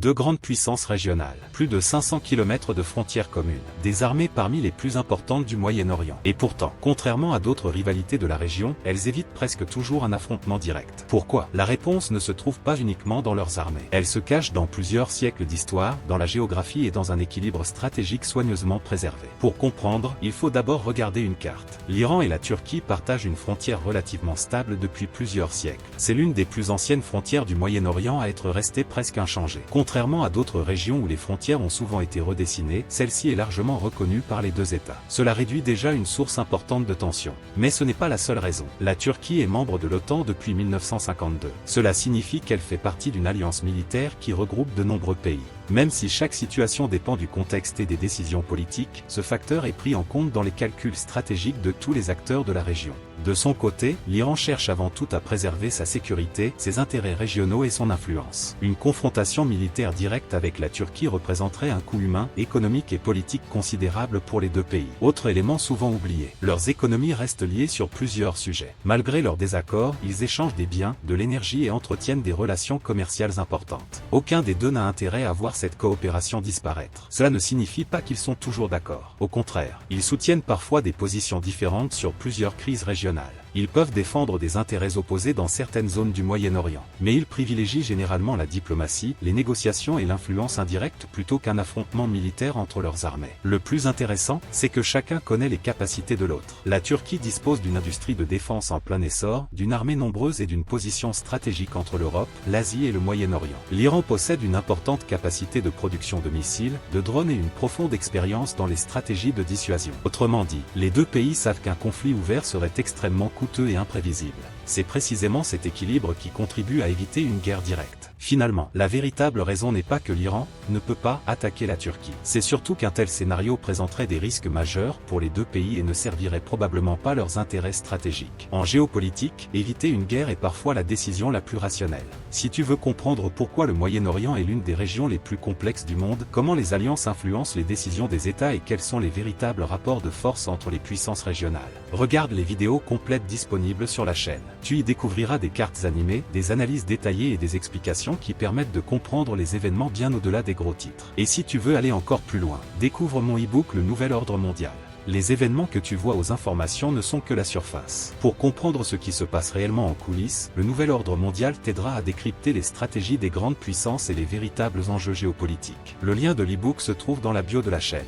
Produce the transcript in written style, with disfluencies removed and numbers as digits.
Deux grandes puissances régionales, plus de 500 km de frontières communes, des armées parmi les plus importantes du Moyen-Orient. Et pourtant, contrairement à d'autres rivalités de la région, elles évitent presque toujours un affrontement direct. Pourquoi? La réponse ne se trouve pas uniquement dans leurs armées. Elle se cache dans plusieurs siècles d'histoire, dans la géographie et dans un équilibre stratégique soigneusement préservé. Pour comprendre, il faut d'abord regarder une carte. L'Iran et la Turquie partagent une frontière relativement stable depuis plusieurs siècles. C'est l'une des plus anciennes frontières du Moyen-Orient à être restée presque inchangée. Contrairement à d'autres régions où les frontières ont souvent été redessinées, celle-ci est largement reconnue par les deux États. Cela réduit déjà une source importante de tension. Mais ce n'est pas la seule raison. La Turquie est membre de l'OTAN depuis 1952. Cela signifie qu'elle fait partie d'une alliance militaire qui regroupe de nombreux pays. Même si chaque situation dépend du contexte et des décisions politiques, ce facteur est pris en compte dans les calculs stratégiques de tous les acteurs de la région. De son côté, l'Iran cherche avant tout à préserver sa sécurité, ses intérêts régionaux et son influence. Une confrontation militaire directe avec la Turquie représenterait un coût humain, économique et politique considérable pour les deux pays. Autre élément souvent oublié, leurs économies restent liées sur plusieurs sujets. Malgré leurs désaccords, ils échangent des biens, de l'énergie et entretiennent des relations commerciales importantes. Aucun des deux n'a intérêt à voir cette coopération disparaître. Cela ne signifie pas qu'ils sont toujours d'accord. Au contraire, ils soutiennent parfois des positions différentes sur plusieurs crises régionales. Ils peuvent défendre des intérêts opposés dans certaines zones du Moyen-Orient. Mais ils privilégient généralement la diplomatie, les négociations et l'influence indirecte plutôt qu'un affrontement militaire entre leurs armées. Le plus intéressant, c'est que chacun connaît les capacités de l'autre. La Turquie dispose d'une industrie de défense en plein essor, d'une armée nombreuse et d'une position stratégique entre l'Europe, l'Asie et le Moyen-Orient. L'Iran possède une importante capacité de production de missiles, de drones et une profonde expérience dans les stratégies de dissuasion. Autrement dit, les deux pays savent qu'un conflit ouvert serait extrêmement coûteux et imprévisible. C'est précisément cet équilibre qui contribue à éviter une guerre directe. Finalement, la véritable raison n'est pas que l'Iran ne peut pas attaquer la Turquie. C'est surtout qu'un tel scénario présenterait des risques majeurs pour les deux pays et ne servirait probablement pas leurs intérêts stratégiques. En géopolitique, éviter une guerre est parfois la décision la plus rationnelle. Si tu veux comprendre pourquoi le Moyen-Orient est l'une des régions les plus complexes du monde, comment les alliances influencent les décisions des États et quels sont les véritables rapports de force entre les puissances régionales, regarde les vidéos complètes disponibles sur la chaîne. Tu y découvriras des cartes animées, des analyses détaillées et des explications qui permettent de comprendre les événements bien au-delà des gros titres. Et si tu veux aller encore plus loin, découvre mon e-book Le Nouvel Ordre Mondial. Les événements que tu vois aux informations ne sont que la surface. Pour comprendre ce qui se passe réellement en coulisses, le Nouvel Ordre Mondial t'aidera à décrypter les stratégies des grandes puissances et les véritables enjeux géopolitiques. Le lien de l'e-book se trouve dans la bio de la chaîne.